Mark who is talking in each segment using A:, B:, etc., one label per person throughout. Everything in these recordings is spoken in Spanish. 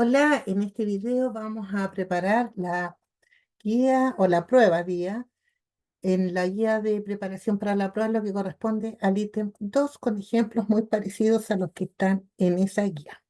A: Hola, en este video vamos a preparar la guía o la prueba guía. En la guía de preparación para la prueba, lo que corresponde al ítem 2 con ejemplos muy parecidos a los que están en esa guía.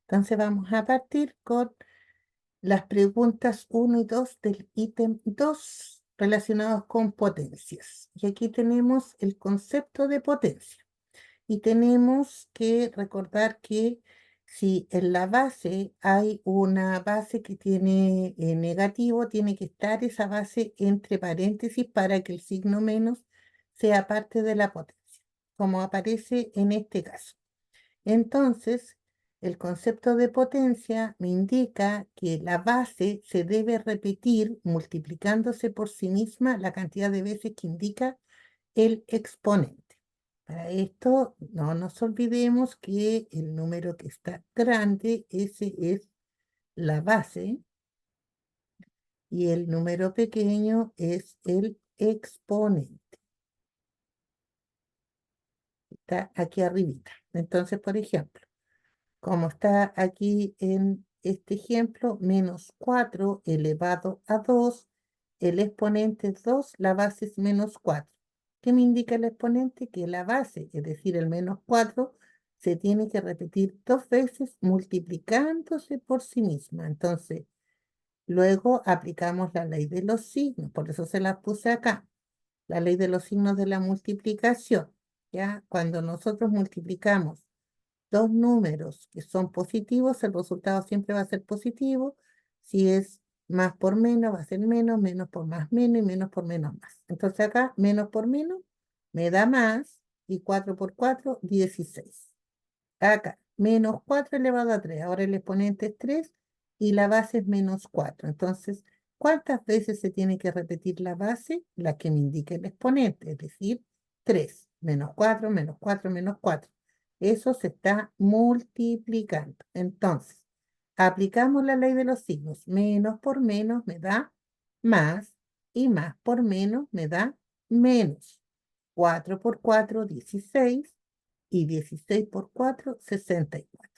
A: Entonces vamos a partir con las preguntas 1 y 2 del ítem 2 relacionados con potencias. Y aquí tenemos el concepto de potencia. Y tenemos que recordar que si en la base hay una base que tiene negativo, tiene que estar esa base entre paréntesis para que el signo menos sea parte de la potencia, como aparece en este caso. Entonces, el concepto de potencia me indica que la base se debe repetir multiplicándose por sí misma la cantidad de veces que indica el exponente. Para esto, no nos olvidemos que el número que está grande, ese es la base, y el número pequeño es el exponente. Está aquí arribita. Entonces, por ejemplo, como está aquí en este ejemplo, menos 4 elevado a 2, el exponente es 2, la base es menos 4. ¿Qué me indica el exponente? Que la base, es decir, el menos 4, se tiene que repetir 2 veces multiplicándose por sí misma. Entonces, luego aplicamos la ley de los signos, por eso se las puse acá. La ley de los signos de la multiplicación. ¿Ya? Cuando nosotros multiplicamos dos números que son positivos, el resultado siempre va a ser positivo. Si es más por menos, va a ser menos, menos por más menos y menos por menos más. Entonces acá, menos por menos me da más y 4 por 4, 16. Acá, menos 4 elevado a 3. Ahora el exponente es 3 y la base es menos 4. Entonces, ¿cuántas veces se tiene que repetir la base? La que me indica el exponente, es decir, 3. Menos 4, menos 4, menos 4. Eso se está multiplicando. Entonces, aplicamos la ley de los signos. Menos por menos me da más y más por menos me da menos. 4 por 4, 16 y 16 por 4, 64.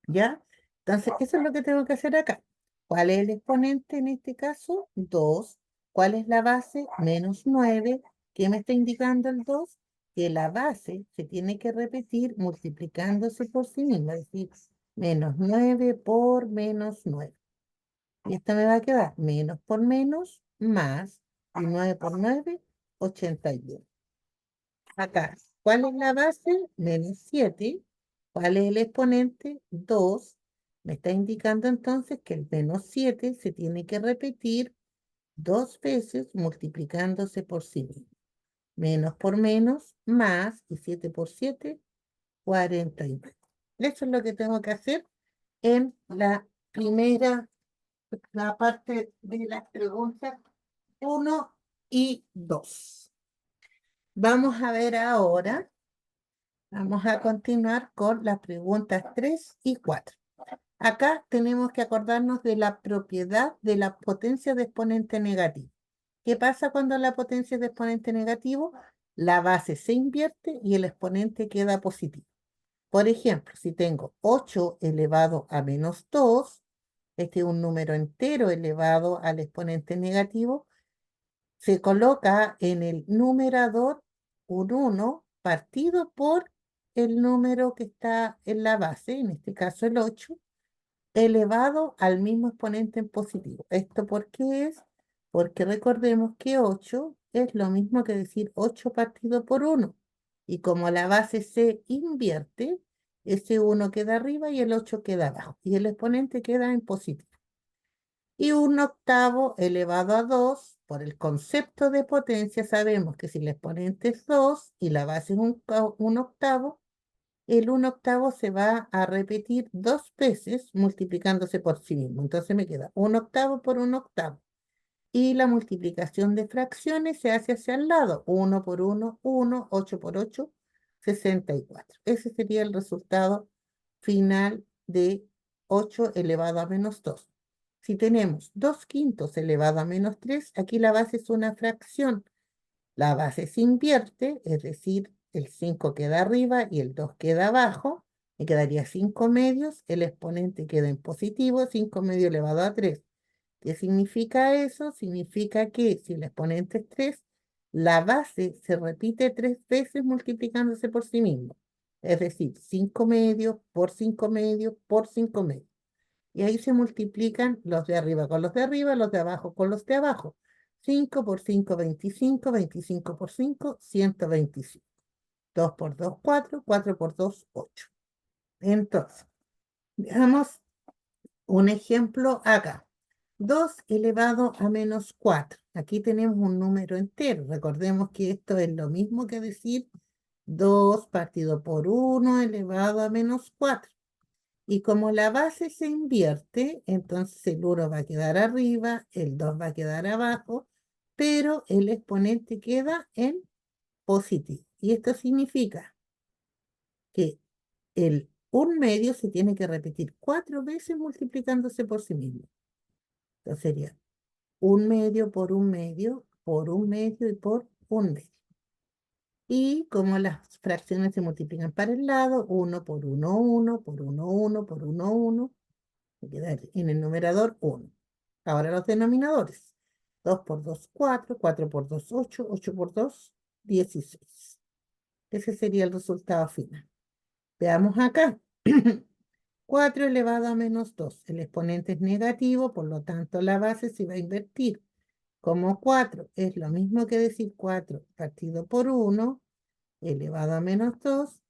A: ¿Ya? Entonces, eso es lo que tengo que hacer acá. ¿Cuál es el exponente en este caso? 2. ¿Cuál es la base? Menos 9. ¿Qué me está indicando el 2? Que la base se tiene que repetir multiplicándose por sí misma, es decir, menos 9 por menos 9. Y esto me va a quedar menos por menos, más, y 9 por 9, 81. Acá, ¿cuál es la base? Menos 7. ¿Cuál es el exponente? 2. Me está indicando entonces que el menos 7 se tiene que repetir 2 veces multiplicándose por sí mismo. Menos por menos, más, y 7 por 7, 49. Eso es lo que tengo que hacer en la parte de las preguntas 1 y 2. Vamos a ver ahora. Vamos a continuar con las preguntas 3 y 4. Acá tenemos que acordarnos de la propiedad de la potencia de exponente negativo. ¿Qué pasa cuando la potencia es de exponente negativo? La base se invierte y el exponente queda positivo. Por ejemplo, si tengo 8 elevado a menos 2, este es un número entero elevado al exponente negativo, se coloca en el numerador un 1 partido por el número que está en la base, en este caso el 8, elevado al mismo exponente en positivo. ¿Esto por qué es? Porque recordemos que 8 es lo mismo que decir 8 partido por 1. Y como la base se invierte, ese 1 queda arriba y el 8 queda abajo. Y el exponente queda en positivo. Y un octavo elevado a 2, por el concepto de potencia, sabemos que si el exponente es 2 y la base es un octavo, el 1 octavo se va a repetir 2 veces multiplicándose por sí mismo. Entonces me queda 1 octavo por 1 octavo. Y la multiplicación de fracciones se hace hacia el lado. 1 por 1, 1, 8 por 8, 64. Ese sería el resultado final de 8 elevado a menos 2. Si tenemos 2 quintos elevado a menos 3, aquí la base es una fracción. La base se invierte, es decir, el 5 queda arriba y el 2 queda abajo. Me quedaría 5 medios, el exponente queda en positivo, 5 medios elevado a 3. ¿Qué significa eso? Significa que si el exponente es 3, la base se repite 3 veces multiplicándose por sí mismo. Es decir, 5 medios por 5 medios por 5 medios. Y ahí se multiplican los de arriba con los de arriba, los de abajo con los de abajo. 5 por 5, 25, 25 por 5, 125. 2 por 2, 4, 4 por 2, 8. Entonces, veamos un ejemplo acá. 2 elevado a menos 4. Aquí tenemos un número entero. Recordemos que esto es lo mismo que decir 2 partido por 1 elevado a menos 4. Y como la base se invierte, entonces el 1 va a quedar arriba, el 2 va a quedar abajo, pero el exponente queda en positivo. Y esto significa que el 1 medio se tiene que repetir 4 veces multiplicándose por sí mismo. Entonces sería 1 medio por 1 medio, por 1 medio y por 1 medio. Y como las fracciones se multiplican para el lado, 1 por 1, 1, por 1, 1, por 1, 1, va a quedar en el numerador 1. Ahora los denominadores. 2 por 2, 4, 4 por 2, 8, 8 por 2, 16. Ese sería el resultado final. Veamos acá. 4 elevado a menos 2. El exponente es negativo, por lo tanto la base se va a invertir. Como 4 es lo mismo que decir 4 partido por 1 elevado a menos 2.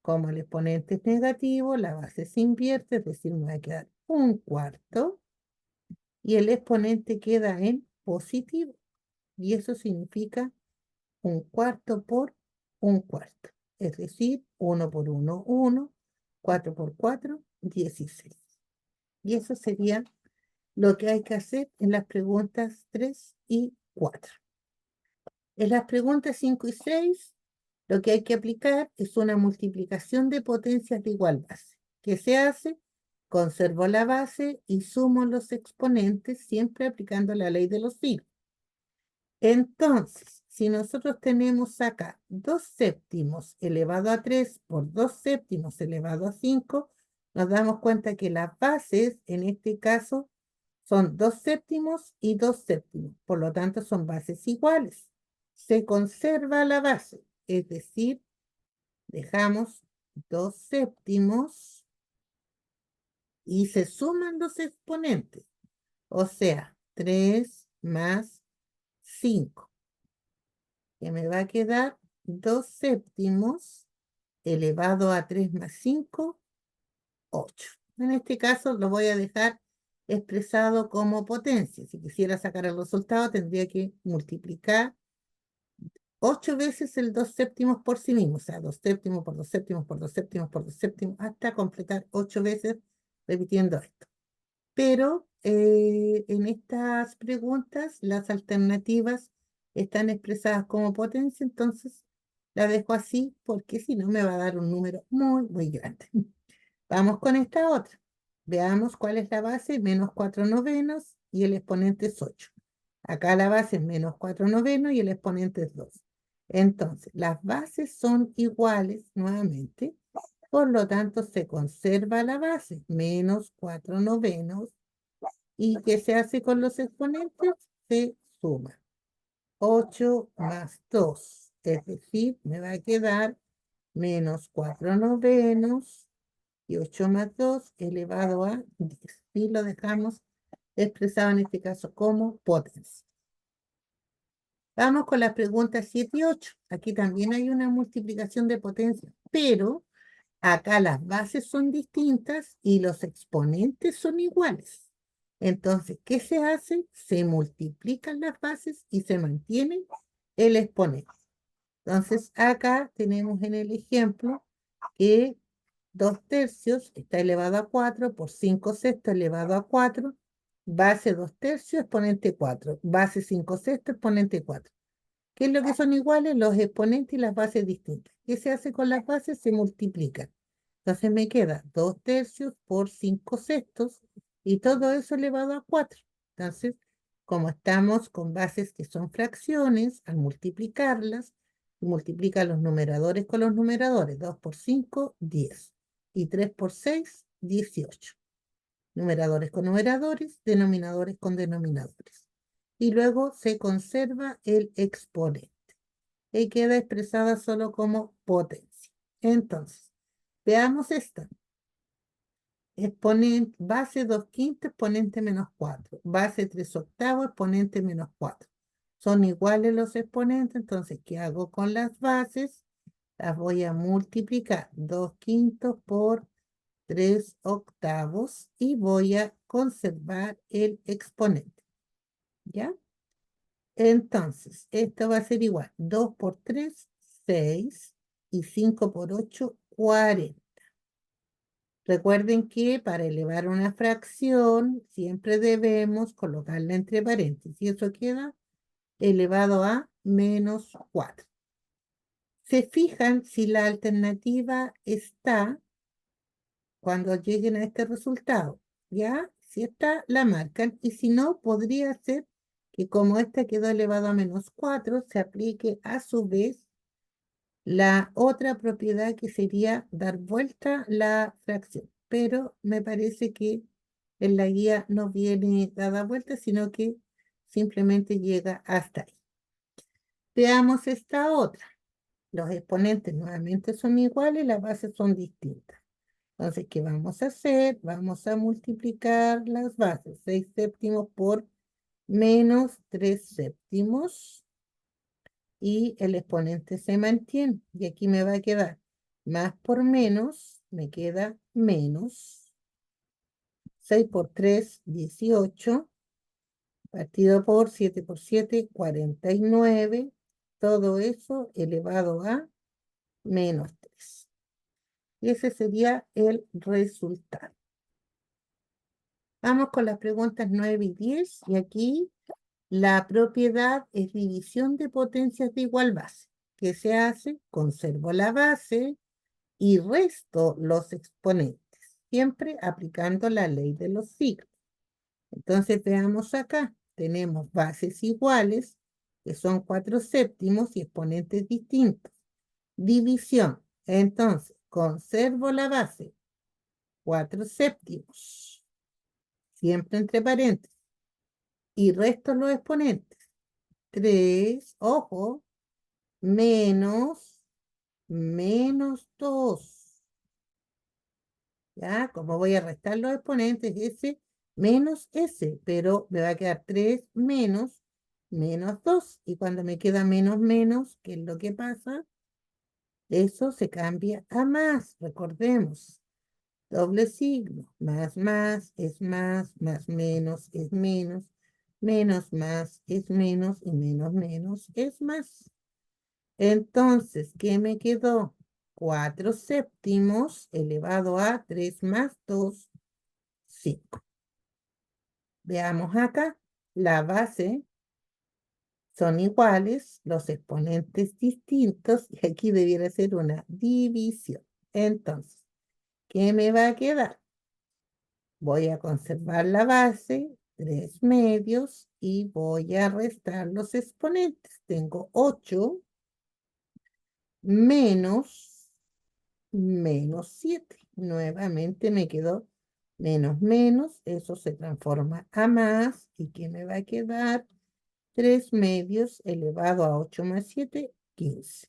A: Como el exponente es negativo, la base se invierte, es decir, me va a quedar 1/4 y el exponente queda en positivo. Y eso significa 1/4 por 1/4. Es decir, 1 por 1, 1, 4 por 4, 16. Y eso sería lo que hay que hacer en las preguntas 3 y 4. En las preguntas 5 y 6, lo que hay que aplicar es una multiplicación de potencias de igual base. ¿Qué se hace? Conservo la base y sumo los exponentes, siempre aplicando la ley de los signos. Entonces, si nosotros tenemos acá 2 séptimos elevado a 3 por 2 séptimos elevado a 5, nos damos cuenta que las bases, en este caso, son 2 séptimos y 2 séptimos. Por lo tanto, son bases iguales. Se conserva la base, es decir, dejamos 2 séptimos y se suman los exponentes. O sea, 3 más 5. Que me va a quedar 2 séptimos elevado a 3 más 5, 8. En este caso lo voy a dejar expresado como potencia. Si quisiera sacar el resultado, tendría que multiplicar 8 veces el 2 séptimos por sí mismo. O sea, 2 séptimos por 2 séptimos por 2 séptimos por 2 séptimos, hasta completar 8 veces repitiendo esto. Pero en estas preguntas las alternativas están expresadas como potencia, entonces la dejo así porque si no me va a dar un número muy, muy grande. Vamos con esta otra. Veamos cuál es la base, menos 4 novenos y el exponente es 8. Acá la base es menos 4 novenos y el exponente es 2. Entonces, las bases son iguales nuevamente, por lo tanto se conserva la base, menos 4 novenos. ¿Y qué se hace con los exponentes? Se suma. 8 más 2, es decir, me va a quedar menos 4 novenos y 8 más 2 elevado a 10. Y lo dejamos expresado en este caso como potencia. Vamos con las preguntas 7 y 8. Aquí también hay una multiplicación de potencia, pero acá las bases son distintas y los exponentes son iguales. Entonces, ¿qué se hace? Se multiplican las bases y se mantiene el exponente. Entonces, acá tenemos en el ejemplo que 2 tercios está elevado a 4 por 5 sextos elevado a 4, base 2 tercios, exponente 4, base 5 sextos, exponente 4. ¿Qué es lo que son iguales? Los exponentes y las bases distintas. ¿Qué se hace con las bases? Se multiplican. Entonces me queda 2 tercios por 5 sextos y todo eso elevado a 4. Entonces, como estamos con bases que son fracciones, al multiplicarlas, multiplica los numeradores con los numeradores. 2 por 5, 10. Y 3 por 6, 18. Numeradores con numeradores, denominadores con denominadores. Y luego se conserva el exponente. Y queda expresada solo como potencia. Entonces, veamos esta. Exponente, base 2/5, exponente menos 4. Base 3/8, exponente menos 4. Son iguales los exponentes, entonces, ¿qué hago con las bases? Las voy a multiplicar. 2/5 por 3/8 y voy a conservar el exponente. ¿Ya? Entonces, esto va a ser igual. 2 por 3, 6. Y 5 por 8, 40. Recuerden que para elevar una fracción siempre debemos colocarla entre paréntesis. Y eso queda elevado a menos 4. Se fijan si la alternativa está cuando lleguen a este resultado. ¿Ya? Si está, la marcan. Y si no, podría ser que como esta quedó elevado a menos 4, se aplique a su vez la otra propiedad que sería dar vuelta la fracción. Pero me parece que en la guía no viene dada vuelta, sino que simplemente llega hasta ahí. Veamos esta otra. Los exponentes nuevamente son iguales, las bases son distintas. Entonces, ¿qué vamos a hacer? Vamos a multiplicar las bases. 6 séptimos por menos 3 séptimos. Y el exponente se mantiene. Y aquí me va a quedar más por menos, me queda menos. 6 por 3, 18. Partido por 7 por 7, 49. Todo eso elevado a menos 3. Y ese sería el resultado. Vamos con las preguntas 9 y 10. Y aquí la propiedad es división de potencias de igual base. ¿Qué se hace? Conservo la base y resto los exponentes, siempre aplicando la ley de los signos. Entonces veamos acá, tenemos bases iguales, que son 4 séptimos y exponentes distintos. División, entonces conservo la base, 4 séptimos, siempre entre paréntesis, y resto los exponentes. 3, ojo, menos 2. ¿Ya? Como voy a restar los exponentes, S menos S, pero me va a quedar 3 menos 2. Y cuando me queda menos menos, ¿qué es lo que pasa? Eso se cambia a más, recordemos. Doble signo, más es más menos es menos más es menos y menos es más. Entonces, ¿qué me quedó? 4 séptimos elevado a 3 más 2, 5. Veamos acá, la base son iguales, los exponentes distintos, y aquí debiera ser una división. Entonces, ¿qué me va a quedar? Voy a conservar la base, 3 medios, y voy a restar los exponentes. Tengo 8 menos 7. Nuevamente me quedó menos, eso se transforma a más. ¿Y qué me va a quedar? 3 medios elevado a 8 más 7, 15.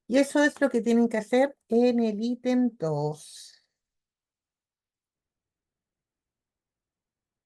A: Y eso es lo que tienen que hacer en el ítem 2.